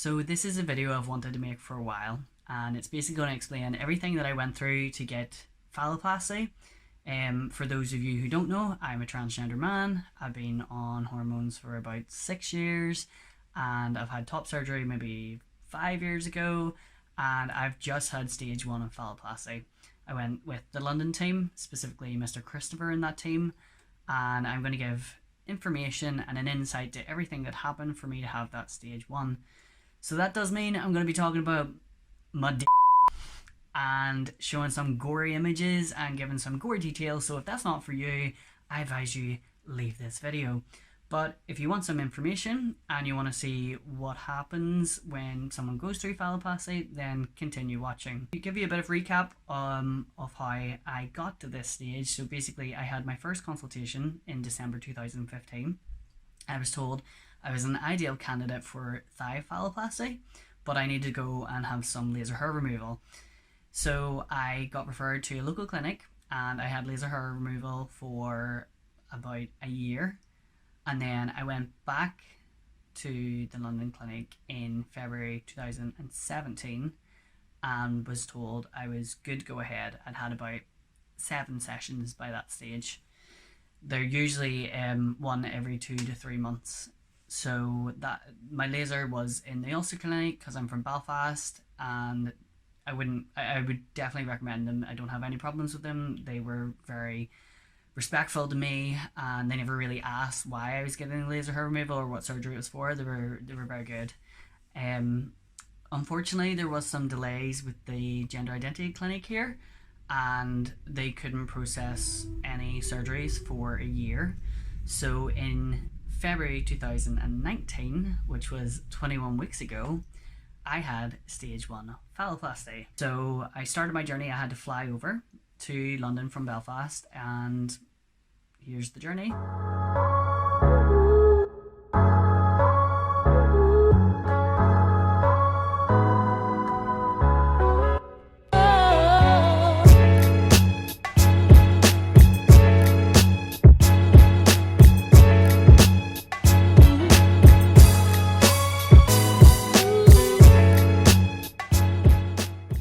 So this is a video I've wanted to make for a while, and it's basically going to explain everything that I went through to get phalloplasty. For those of you who don't know, I'm a transgender man. I've been on hormones for about 6 years, and I've had top surgery maybe 5 years ago, and I've just had stage 1 of phalloplasty. I went with the London team, specifically Mr. Christopher in that team, and I'm going to give information and an insight to everything that happened for me to have that stage 1. So that does mean I'm going to be talking about my and showing some gory images and giving some gory details. So if that's not for you, I advise you leave this video. But if you want some information and you want to see what happens when someone goes through phalloplasty, then continue watching. To give you a bit of recap of how I got to this stage. So basically I had my first consultation in December 2015. I was told I was an ideal candidate for thigh phalloplasty, but I need to go and have some laser hair removal. So I got referred to a local clinic and I had laser hair removal for about a year. And then I went back to the London clinic in February 2017 and was told I was good to go ahead. I'd had about 7 sessions by that stage. They're usually one every 2 to 3 months. So that my laser was in the Ulster clinic because I'm from Belfast, and I would definitely recommend them. I don't have any problems with them. They were very respectful to me, and they never really asked why I was getting laser hair removal or what surgery it was for. They were very good. Unfortunately, there was some delays with the gender identity clinic here, and they couldn't process any surgeries for a year. So in February 2019, which was 21 weeks ago, I had stage 1 phalloplasty. So I started my journey. I had to fly over to London from Belfast, and here's the journey.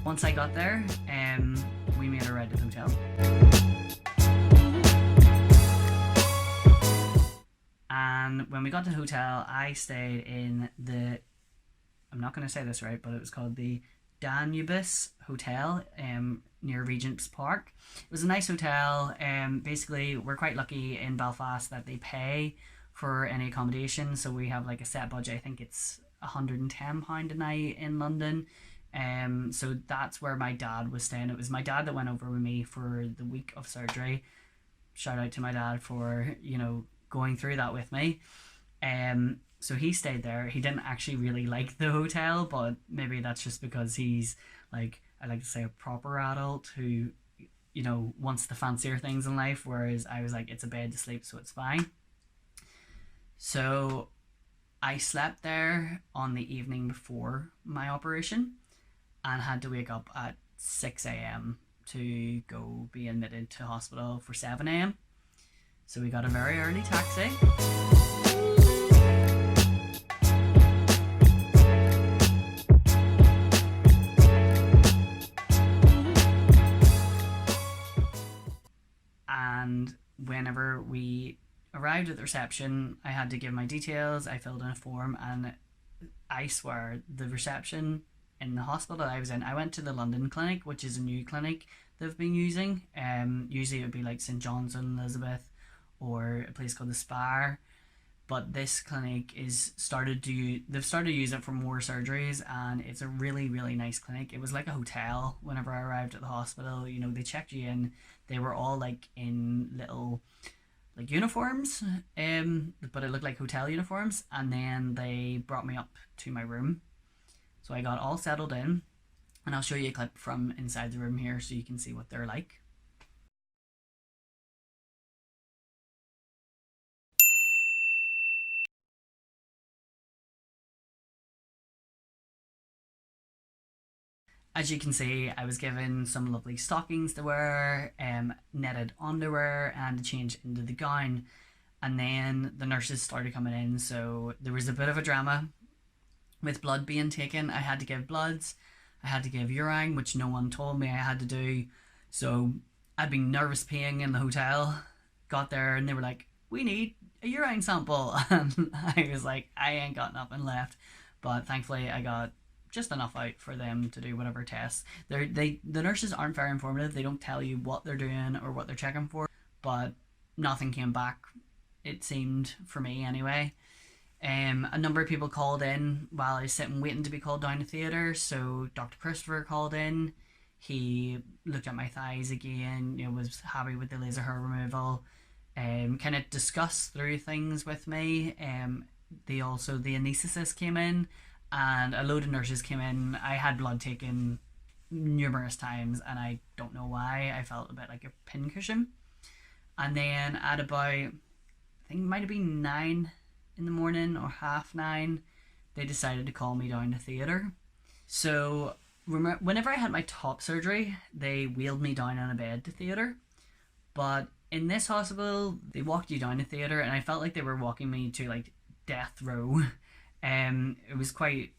Once I got there, we made a ride to the hotel. And when we got to the hotel, I stayed in the, I'm not going to say this right, but it was called the Danubis Hotel near Regent's Park. It was a nice hotel. Basically, we're quite lucky in Belfast that they pay for any accommodation. So we have like a set budget. I think it's £110 a night in London. So that's where my dad was staying. It was my dad that went over with me for the week of surgery. Shout out to my dad for, going through that with me. So he stayed there. He didn't actually really like the hotel, but maybe that's just because he's like, I like to say, a proper adult who, wants the fancier things in life, whereas I was like, it's a bed to sleep, so it's fine. So I slept there on the evening before my operation and had to wake up at 6 a.m. to go be admitted to hospital for 7 a.m. So we got a very early taxi. And whenever we arrived at the reception, I had to give my details. I filled in a form, and I swear the reception in the hospital that I was in, I went to the London clinic, which is a new clinic they've been using. Usually it would be like St. John's and Elizabeth or a place called the Spire, but this clinic they've started to use it for more surgeries, and it's a really nice clinic. It was like a hotel whenever I arrived at the hospital. They checked you in. They were all like in little like uniforms, but it looked like hotel uniforms, and then they brought me up to my room. So I got all settled in, and I'll show you a clip from inside the room here so you can see what they're like. As you can see, I was given some lovely stockings to wear, netted underwear, and to change into the gown. And then the nurses started coming in, so there was a bit of a drama. with blood being taken, I had to give bloods, I had to give urine, which no one told me I had to do. So I'd been nervous peeing in the hotel, got there, and they were like, "We need a urine sample." And I was like, "I ain't got nothing left." But thankfully, I got just enough out for them to do whatever tests. The nurses aren't very informative. They don't tell you what they're doing or what they're checking for, but nothing came back, it seemed, for me anyway. A number of people called in while I was sitting waiting to be called down to theatre. So Dr. Christopher called in. He looked at my thighs again, was happy with the laser hair removal, kind of discussed through things with me. The anaesthetist came in, and a load of nurses came in. I had blood taken numerous times, and I don't know why. I felt a bit like a pincushion. And then at about, I think it might have been 9 in the morning or 9:30, they decided to call me down to theatre. So whenever I had my top surgery, they wheeled me down on a bed to theatre. But in this hospital, they walked you down to theatre, and I felt like they were walking me to like death row. It was quite,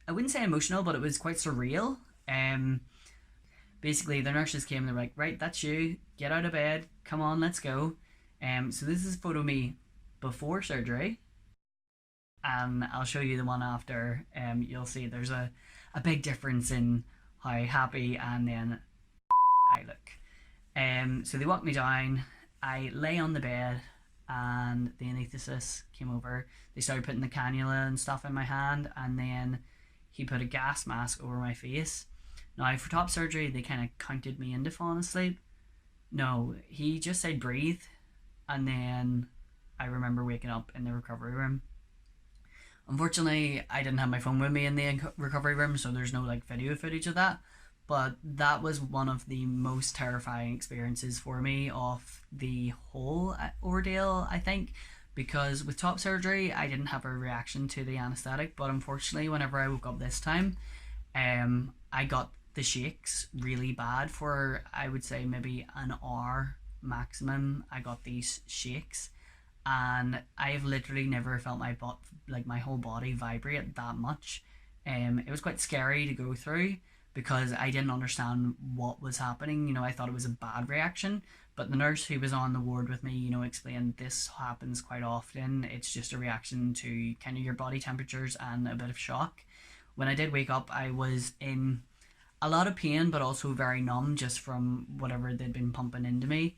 I wouldn't say emotional, but it was quite surreal. Basically, the nurses came and they were like, "Right, that's you. Get out of bed. Come on, let's go." So this is a photo of me before surgery, and I'll show you the one after. You'll see there's a big difference in how happy and then I look. So they walked me down. I lay on the bed, and the anaesthetist came over. They started putting the cannula and stuff in my hand, and then he put a gas mask over my face. Now, for top surgery, they kind of counted me into falling asleep. No, he just said breathe, and then I remember waking up in the recovery room. Unfortunately, I didn't have my phone with me in the recovery room, so there's no like video footage of that. But that was one of the most terrifying experiences for me of the whole ordeal, I think, because with top surgery, I didn't have a reaction to the anesthetic. But unfortunately, whenever I woke up this time, I got the shakes really bad for, I would say, maybe an hour maximum. I got these shakes, and I've literally never felt my whole body vibrate that much. It was quite scary to go through because I didn't understand what was happening. I thought it was a bad reaction, but the nurse who was on the ward with me, explained this happens quite often. It's just a reaction to kind of your body temperatures and a bit of shock. When I did wake up, I was in a lot of pain, but also very numb just from whatever they'd been pumping into me.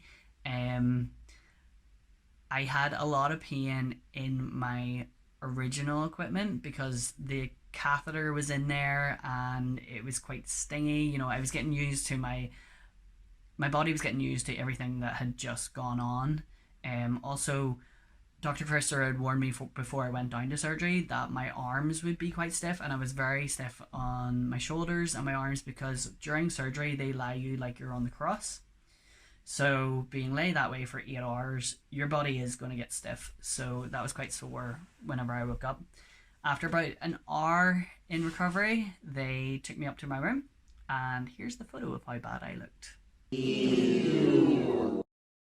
I had a lot of pain in my original equipment because the catheter was in there and it was quite stingy. I was getting used to my body was getting used to everything that had just gone on. Also, Dr. Christer had warned me before I went down to surgery that my arms would be quite stiff, and I was very stiff on my shoulders and my arms because during surgery they lie you like you're on the cross. So being laid that way for 8 hours, your body is going to get stiff. So that was quite sore whenever I woke up. After about an hour in recovery, they took me up to my room, and here's the photo of how bad I looked.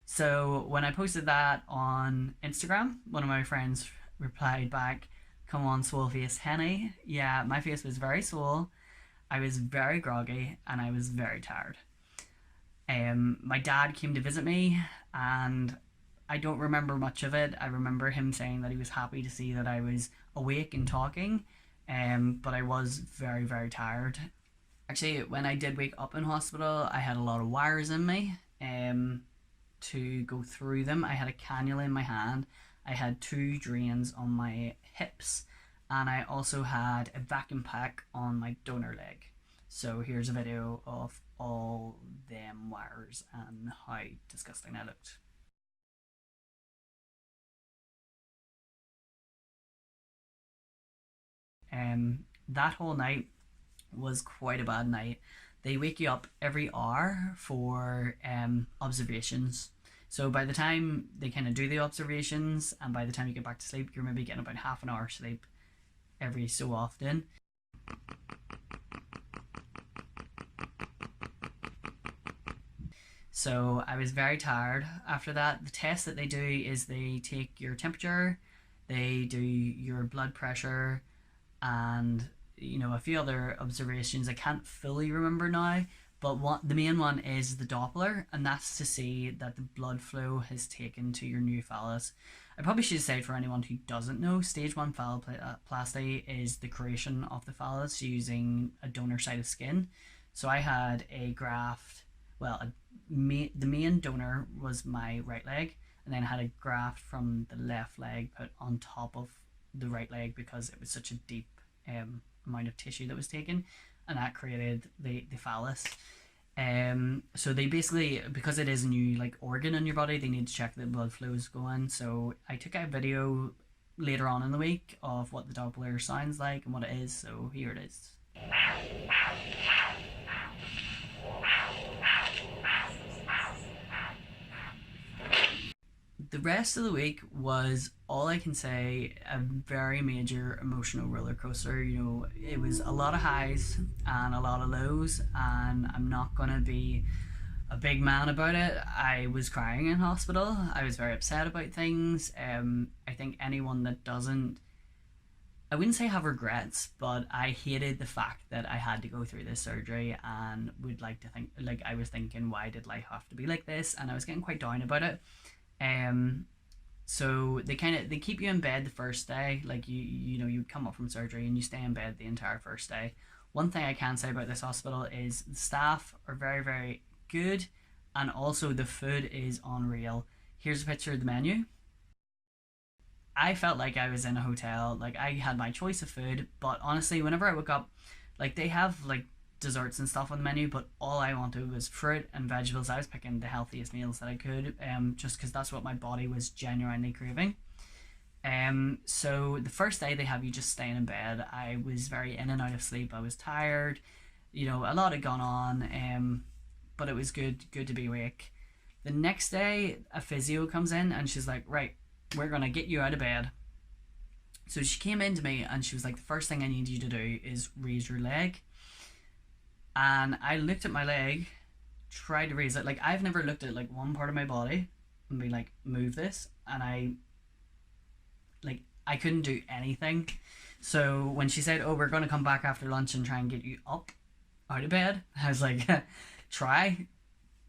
So when I posted that on Instagram, one of my friends replied back, "Come on, swole face Henny." Yeah, my face was very swole. I was very groggy and I was very tired. My dad came to visit me, and I don't remember much of it. I remember him saying that he was happy to see that I was awake and talking, but I was very, very tired. Actually, when I did wake up in hospital, I had a lot of wires in me to go through them. I had a cannula in my hand, I had 2 drains on my hips, and I also had a vacuum pack on my donor leg. So here's a video of all them wires and how disgusting I looked. That whole night was quite a bad night. They wake you up every hour for observations. So by the time they kind of do the observations and by the time you get back to sleep, you're maybe getting about half an hour sleep every so often. So I was very tired after that. The test that they do is they take your temperature, they do your blood pressure, and a few other observations I can't fully remember now. But the main one is the Doppler, and that's to see that the blood flow has taken to your new phallus. I probably should say, for anyone who doesn't know, stage 1 phalloplasty is the creation of the phallus using a donor side of skin. So I had a graft, well, the main donor was my right leg, and then I had a graft from the left leg put on top of the right leg because it was such a deep amount of tissue that was taken, and that created the phallus. So they basically, because it is a new like organ in your body, they need to check that blood flow is going. So I took a video later on in the week of what the Doppler sounds like and what it is. So here it is. The rest of the week was, all I can say, a very major emotional roller coaster. It was a lot of highs and a lot of lows, and I'm not gonna be a big man about it. I was crying in hospital. I was very upset about things. I think anyone that doesn't, I wouldn't say have regrets, but I hated the fact that I had to go through this surgery, and would like to think, like, I was thinking, why did life have to be like this? And I was getting quite down about it. So they keep you in bed the first day. Like you come up from surgery and you stay in bed the entire first day. One thing I can say about this hospital is the staff are very, very good, and also the food is unreal. Here's a picture of the menu. I felt like I was in a hotel. Like, I had my choice of food, but honestly, whenever I woke up, like, they have like desserts and stuff on the menu, but all I wanted was fruit and vegetables. I was picking the healthiest meals that I could, just because that's what my body was genuinely craving. So the first day they have you just staying in bed. I was very in and out of sleep. I was tired. A lot had gone on, but it was good to be awake. The next day, a physio comes in and she's like, right, we're gonna get you out of bed. So she came in to me and she was like, the first thing I need you to do is raise your leg. And I looked at my leg, tried to raise it. Like, I've never looked at like one part of my body and be like, move this, and I couldn't do anything. So when she said, oh, we're going to come back after lunch and try and get you up out of bed, I was like, try,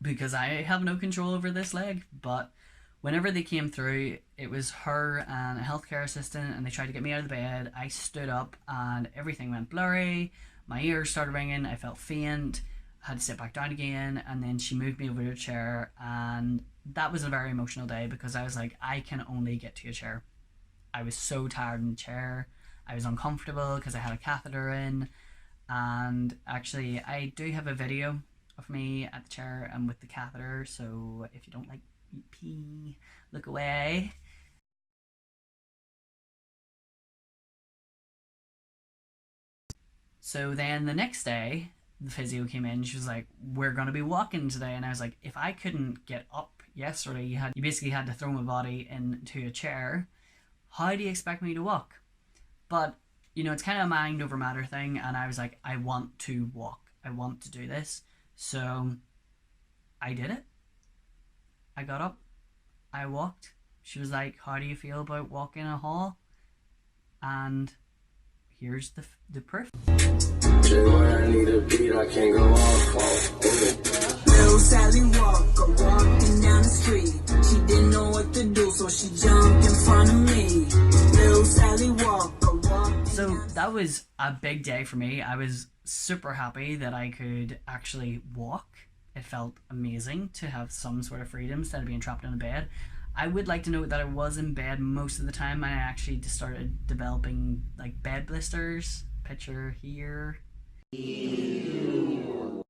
because I have no control over this leg. But whenever they came through, it was her and a healthcare assistant, and they tried to get me out of the bed. I stood up and everything went blurry. My ears started ringing. I felt faint. I had to sit back down again, and then she moved me over to a chair, and that was a very emotional day because I was like, I can only get to a chair. I was so tired in the chair. I was uncomfortable because I had a catheter in, and actually I do have a video of me at the chair and with the catheter, so if you don't like pee, look away. So then the next day, the physio came in. She was like, we're going to be walking today. And I was like, if I couldn't get up yesterday, you basically had to throw my body into a chair. How do you expect me to walk? But, it's kind of a mind over matter thing. And I was like, I want to walk. I want to do this. So I did it. I got up. I walked. She was like, how do you feel about walking a hall? And here's the proof. Little Sally Walker walking down the street. She didn't know what to do, so she jumped in front of me. Little Sally Walker walking. So that was a big day for me. I was super happy that I could actually walk. It felt amazing to have some sort of freedom instead of being trapped in a bed. I would like to note that I was in bed most of the time. I actually just started developing like bed blisters. Picture here. They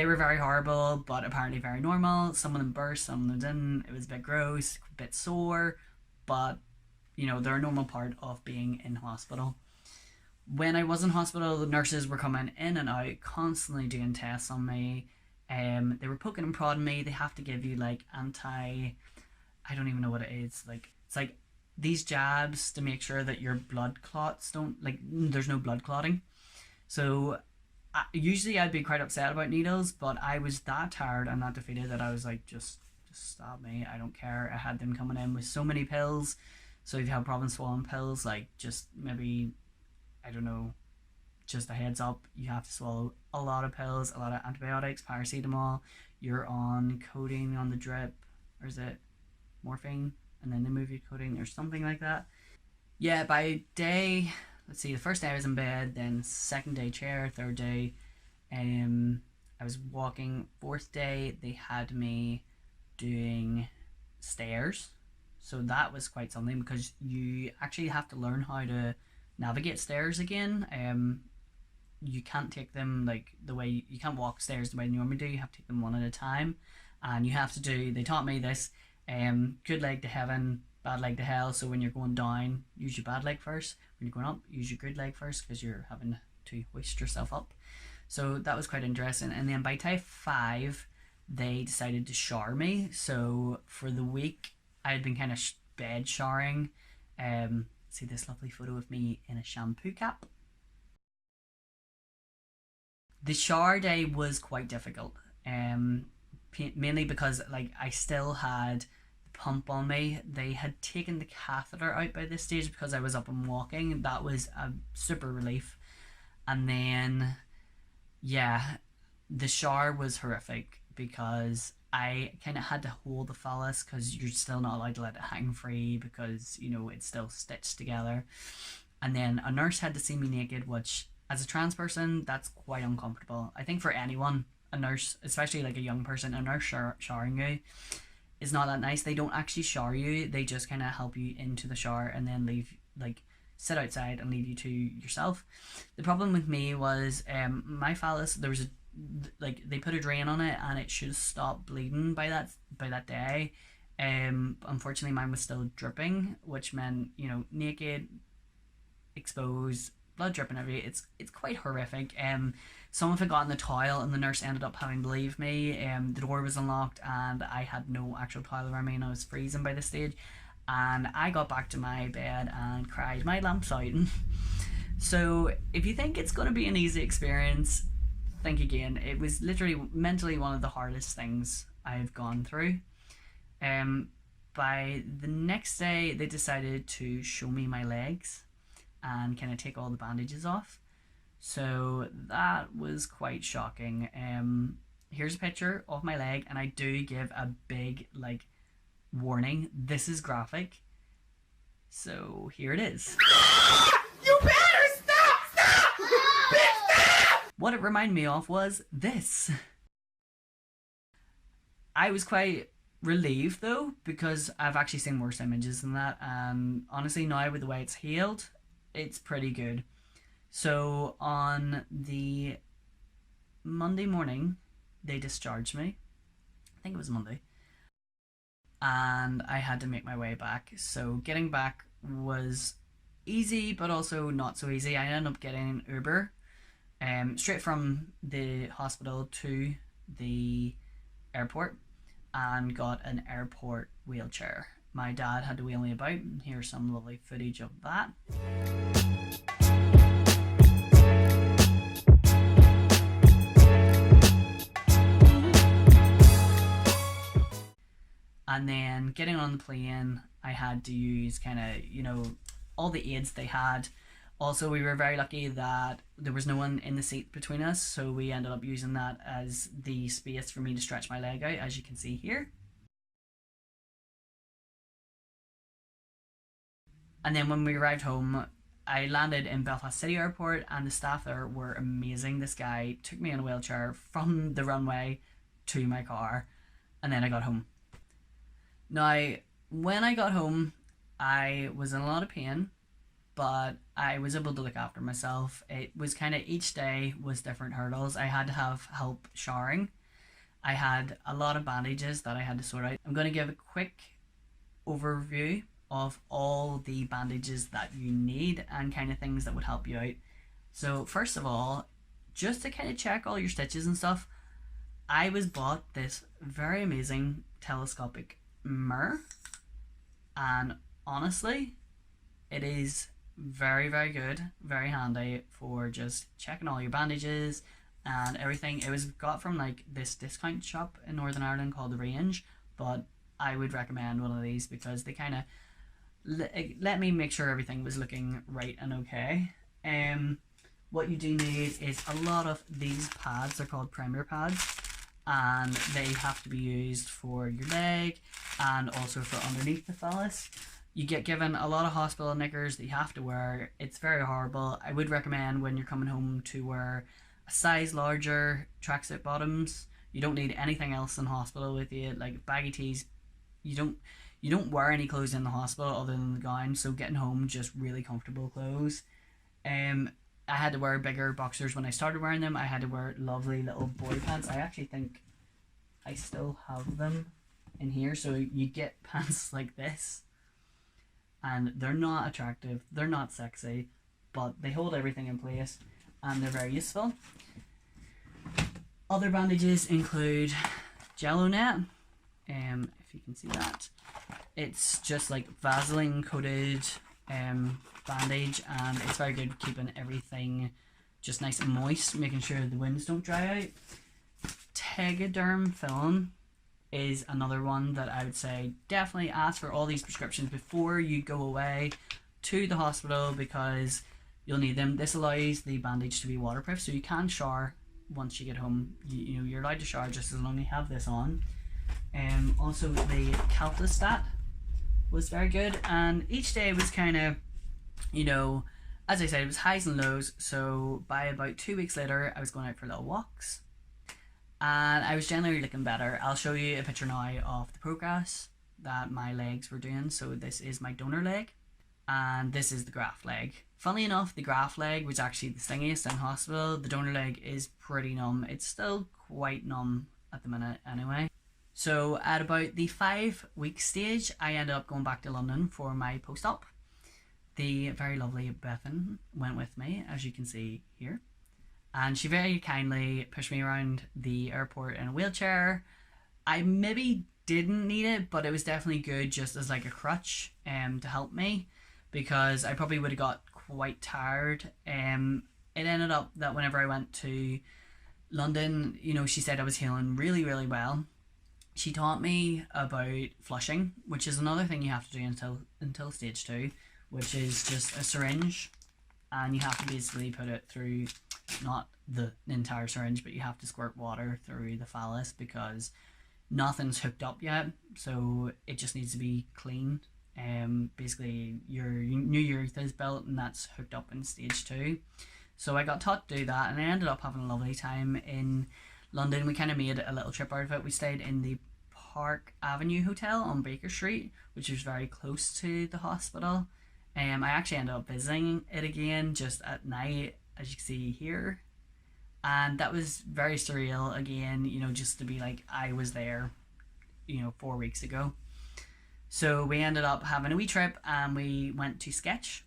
were very horrible, but apparently very normal. Some of them burst, some of them didn't. It was a bit gross, a bit sore, but they're a normal part of being in hospital. When I was in hospital, the nurses were coming in and out, constantly doing tests on me. They were poking and prodding me. They have to give you like I don't even know what it is. It's like these jabs to make sure that your blood clots there's no blood clotting. So usually I'd be quite upset about needles, but I was that tired and that defeated that I was like, just stab me. I don't care. I had them coming in with so many pills. So if you have problems swallowing pills, like just maybe, I don't know, just a heads up, you have to swallow a lot of pills, a lot of antibiotics, paracetamol. You're on codeine on the drip, or is it morphine? And then they move you to codeine or something like that. Yeah, by day, let's see, the first day I was in bed, then second day chair, third day, I was walking. Fourth day, they had me doing stairs. So that was quite something because you actually have to learn how to navigate stairs again. You can't take them like the way you can't walk stairs the way you normally do. You have to take them one at a time, and you have to do. They taught me this. Good leg to heaven, bad leg to hell. So when you're going down, use your bad leg first. When you're going up, use your good leg first because you're having to hoist yourself up. So that was quite interesting. And then by day 5, they decided to shower me. So for the week, I had been kind of bed showering. See this lovely photo of me in a shampoo cap. The shower day was quite difficult, mainly because like I still had the pump on me. They had taken the catheter out by this stage because I was up and walking. That was a super relief. And then, yeah, the shower was horrific because I kind of had to hold the phallus because you're still not allowed to let it hang free because, you know, it's still stitched together. And then a nurse had to see me naked, which as a trans person, that's quite uncomfortable. I think for anyone, a nurse, especially like a young person, a nurse showering you is not that nice. They don't actually shower you. They just kind of help you into the shower and then leave, like sit outside and leave you to yourself. The problem with me was my phallus, there was like they put a drain on it and it should have stopped bleeding by that day. Unfortunately mine was still dripping, which meant, you know, naked, exposed, blood dripping everywhere. It's quite horrific. Some of it got in the towel and the nurse ended up having to leave me. The door was unlocked and I had no actual towel around me and I was freezing by this stage, and I got back to my bed and cried my lamps out. So if you think it's going to be an easy experience, think again. It was literally mentally one of the hardest things I've gone through. By the next day they decided to show me my legs and kind of take all the bandages off. So that was quite shocking. Here's a picture of my leg, and I do give a big like warning. This is graphic. So here it is. You better stop! Bitch, stop! What it reminded me of was this. I was quite relieved though, because I've actually seen worse images than that, and honestly now with the way it's healed, it's pretty good. So on the Monday morning they discharged me. I think it was Monday, and I had to make my way back. So getting back was easy but also not so easy. I ended up getting an Uber straight from the hospital to the airport and got an airport wheelchair. My dad had to wheel me about. Here's some lovely footage of that. And then getting on the plane, I had to use kind of, you know, all the aids they had. Also, we were very lucky that there was no one in the seat between us, so we ended up using that as the space for me to stretch my leg out, as you can see here. And then when we arrived home, I landed in Belfast City Airport and the staff there were amazing. This guy took me in a wheelchair from the runway to my car, and then I got home. Now, when I got home, I was in a lot of pain, but I was able to look after myself. It was kind of each day was different hurdles. I had to have help showering. I had a lot of bandages that I had to sort out. I'm going to give a quick overview of all the bandages that you need and kind of things that would help you out. So first of all, just to kind of check all your stitches and stuff, I was bought this very amazing telescopic mirror, and honestly it is very, very good, very handy for just checking all your bandages and everything. It was got from like this discount shop in Northern Ireland called The Range, but I would recommend one of these because they kind of let me make sure everything was looking right and okay. What you do need is a lot of these pads. They're called primer pads, and they have to be used for your leg and also for underneath the phallus. You get given a lot of hospital knickers that you have to wear. It's very horrible. I would recommend when you're coming home to wear a size larger tracksuit bottoms. You don't need anything else in hospital with you, like baggy tees. You don't wear any clothes in the hospital other than the gown, so getting home, just really comfortable clothes. I had to wear bigger boxers when I started wearing them. I had to wear lovely little boy pants. I actually think I still have them in here. So you get pants like this, and they're not attractive, they're not sexy, but they hold everything in place and they're very useful. Other bandages include Jello Net. If you can see that, it's just like Vaseline coated bandage, and it's very good keeping everything just nice and moist, making sure the wounds don't dry out. Tegaderm film is another one that I would say definitely ask for all these prescriptions before you go away to the hospital, because you'll need them. This allows the bandage to be waterproof, so you can shower once you get home. You know, you're allowed to shower just as long as you have this on. Also the Calplastat was very good, and each day was kind of, you know, as I said, it was highs and lows. So by about 2 weeks later, I was going out for little walks and I was generally looking better. I'll show you a picture now of the progress that my legs were doing. So this is my donor leg and this is the graft leg. Funnily enough, the graft leg was actually the stingiest in hospital. The donor leg is pretty numb. It's still quite numb at the minute anyway. So at about the 5-week stage, I ended up going back to London for my post-op. The very lovely Bethan went with me, as you can see here. And she very kindly pushed me around the airport in a wheelchair. I maybe didn't need it, but it was definitely good just as like a crutch to help me, because I probably would have got quite tired. It ended up that whenever I went to London, you know, she said I was healing really, really well. She taught me about flushing, which is another thing you have to do until stage 2, which is just a syringe, and you have to basically put it through, not the entire syringe, but you have to squirt water through the phallus because nothing's hooked up yet, so it just needs to be clean. Basically your new urethra is built and that's hooked up in stage 2. So I got taught to do that, and I ended up having a lovely time in London. We kind of made a little trip out of it. We stayed in the Park Avenue Hotel on Baker Street, which was very close to the hospital. I actually ended up visiting it again just at night, as you can see here, and that was very surreal again, you know, just to be like I was there, you know, 4 weeks ago. So we ended up having a wee trip and we went to Sketch,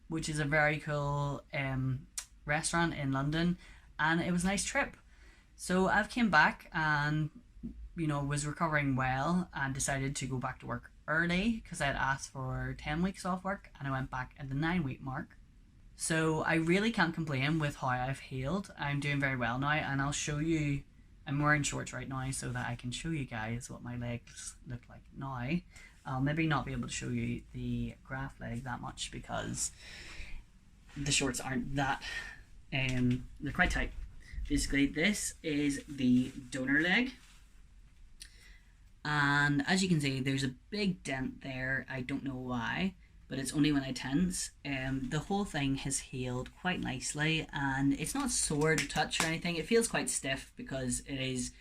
which is a very cool restaurant in London, and it was a nice trip. So I've came back and, you know, was recovering well and decided to go back to work early because I had asked for 10 weeks off work, and I went back at the 9-week mark. So I really can't complain with how I've healed. I'm doing very well now, and I'll show you. I'm wearing shorts right now so that I can show you guys what my legs look like now. I'll maybe not be able to show you the graft leg that much because the shorts aren't that, they're quite tight. Basically, this is the donor leg, and as you can see, there's a big dent there. I don't know why, but it's only when I tense. The whole thing has healed quite nicely, and it's not sore to touch or anything. It feels quite stiff because it is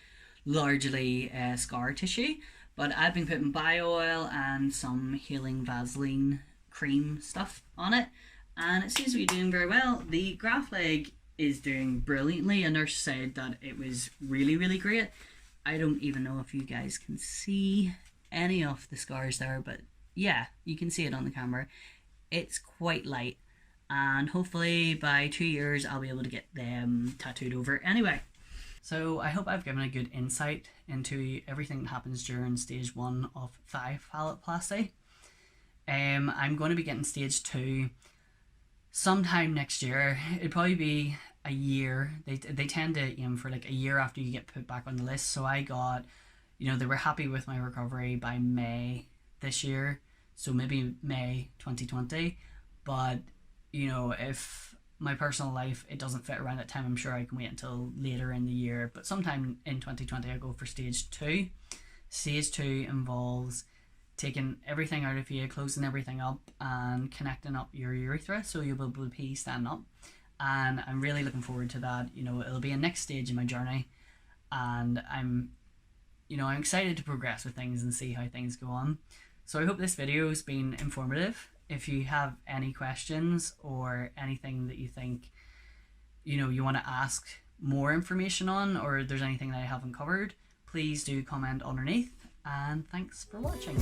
largely scar tissue, but I've been putting bio oil and some healing Vaseline cream stuff on it, and it seems to be doing very well. The graft leg is doing brilliantly. A nurse said that it was really, really great. I don't even know if you guys can see any of the scars there, but yeah, you can see it on the camera. It's quite light, and hopefully by 2 years I'll be able to get them tattooed over anyway. So I hope I've given a good insight into everything that happens during stage 1 of thigh phalloplasty. I'm going to be getting stage 2 sometime next year. It'd probably be a year. They tend to aim for like a year after you get put back on the list. So I got, you know, they were happy with my recovery by May this year. so maybe May 2020. But you know, if my personal life it doesn't fit around that time, I'm sure I can wait until later in the year. But sometime in 2020 I go for stage 2. Stage 2 involves taking everything out of you, closing everything up and connecting up your urethra so you'll be able to pee stand up. And I'm really looking forward to that. You know, it'll be a next stage in my journey, and I'm excited to progress with things and see how things go on. So I hope this video has been informative. If you have any questions or anything that you think you want to ask more information on, or there's anything that I haven't covered, please do comment underneath, and thanks for watching.